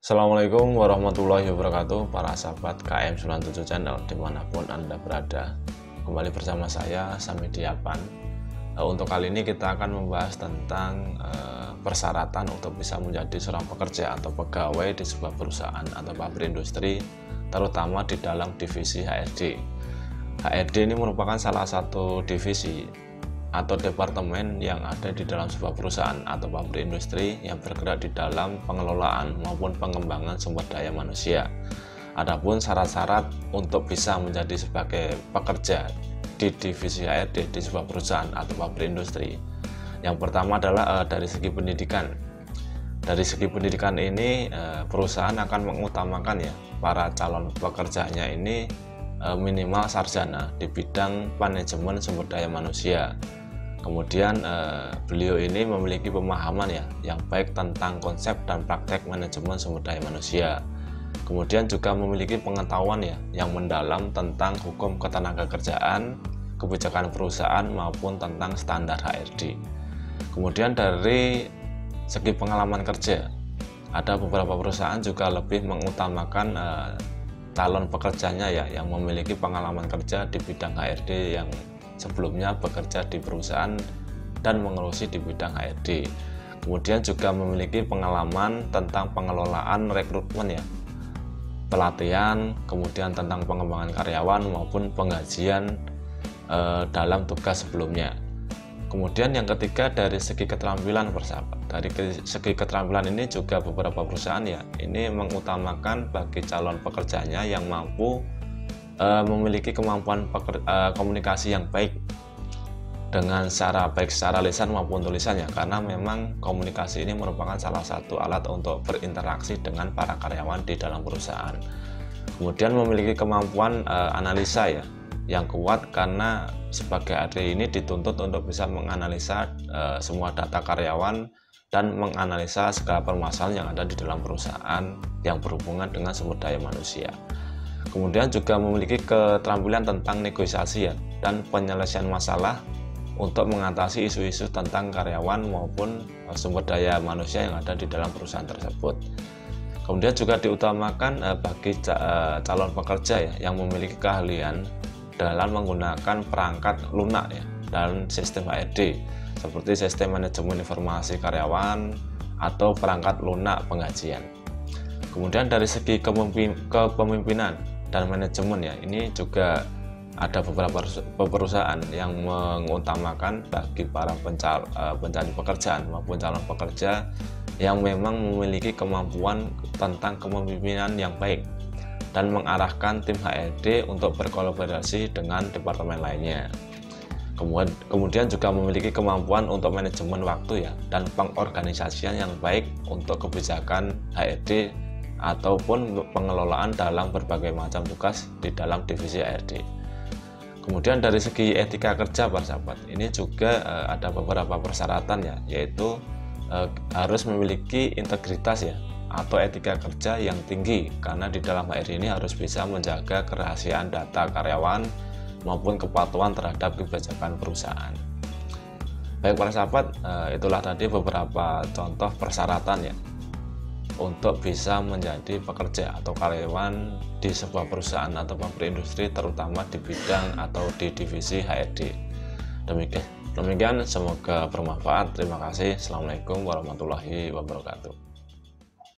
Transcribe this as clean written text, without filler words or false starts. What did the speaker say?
Assalamualaikum warahmatullahi wabarakatuh, para sahabat KM97 Channel dimanapun Anda berada. Kembali bersama saya Samidiapan. Untuk kali ini kita akan membahas tentang persyaratan untuk bisa menjadi seorang pekerja atau pegawai di sebuah perusahaan atau pabrik industri, terutama di dalam divisi HRD. HRD ini merupakan salah satu divisi atau departemen yang ada di dalam sebuah perusahaan atau pabrik industri yang bergerak di dalam pengelolaan maupun pengembangan sumber daya manusia. Adapun syarat-syarat untuk bisa menjadi sebagai pekerja di divisi HRD di sebuah perusahaan atau pabrik industri, yang pertama adalah dari segi pendidikan. Dari segi pendidikan ini perusahaan akan mengutamakan ya para calon pekerjanya ini minimal sarjana di bidang manajemen sumber daya manusia. Kemudian beliau ini memiliki pemahaman ya yang baik tentang konsep dan praktek manajemen sumber daya manusia. Kemudian juga memiliki pengetahuan ya yang mendalam tentang hukum ketenagakerjaan, kebijakan perusahaan maupun tentang standar HRD. Kemudian dari segi pengalaman kerja, ada beberapa perusahaan juga lebih mengutamakan calon pekerjanya ya yang memiliki pengalaman kerja di bidang HRD yang sebelumnya bekerja di perusahaan dan mengurusi di bidang HRD. Kemudian juga memiliki pengalaman tentang pengelolaan rekrutmen ya, pelatihan, kemudian tentang pengembangan karyawan maupun penggajian dalam tugas sebelumnya. Kemudian yang ketiga dari segi keterampilan persahabat. Dari segi keterampilan ini juga beberapa perusahaan ya ini mengutamakan bagi calon pekerjanya yang mampu memiliki kemampuan komunikasi yang baik dengan baik secara lisan maupun tulisannya, karena memang komunikasi ini merupakan salah satu alat untuk berinteraksi dengan para karyawan di dalam perusahaan. Kemudian memiliki kemampuan analisa ya yang kuat, karena sebagai AD ini dituntut untuk bisa menganalisa semua data karyawan dan menganalisa segala permasalahan yang ada di dalam perusahaan yang berhubungan dengan sumber daya manusia. Kemudian juga memiliki keterampilan tentang negosiasi ya, dan penyelesaian masalah untuk mengatasi isu-isu tentang karyawan maupun sumber daya manusia yang ada di dalam perusahaan tersebut. Kemudian juga diutamakan bagi calon pekerja ya yang memiliki keahlian dalam menggunakan perangkat lunak ya dan sistem HRD seperti sistem manajemen informasi karyawan atau perangkat lunak penggajian. Kemudian dari segi kepemimpinan dan manajemen ya, ini juga ada beberapa perusahaan yang mengutamakan bagi para pencari pekerjaan maupun calon pekerja yang memang memiliki kemampuan tentang kepemimpinan yang baik dan mengarahkan tim HRD untuk berkolaborasi dengan departemen lainnya. Kemudian juga memiliki kemampuan untuk manajemen waktu ya dan pengorganisasian yang baik untuk kebijakan HRD ataupun pengelolaan dalam berbagai macam tugas di dalam divisi HRD. Kemudian dari segi etika kerja para sahabat, ini juga ada beberapa persyaratan ya, yaitu harus memiliki integritas ya atau etika kerja yang tinggi, karena di dalam HRD ini harus bisa menjaga kerahasiaan data karyawan maupun kepatuhan terhadap kebijakan perusahaan. Baik para sahabat, itulah tadi beberapa contoh persyaratan ya untuk bisa menjadi pekerja atau karyawan di sebuah perusahaan atau pabrik industri, terutama di bidang atau di divisi HRD. Demikian, semoga bermanfaat. Terima kasih. Assalamualaikum warahmatullahi wabarakatuh.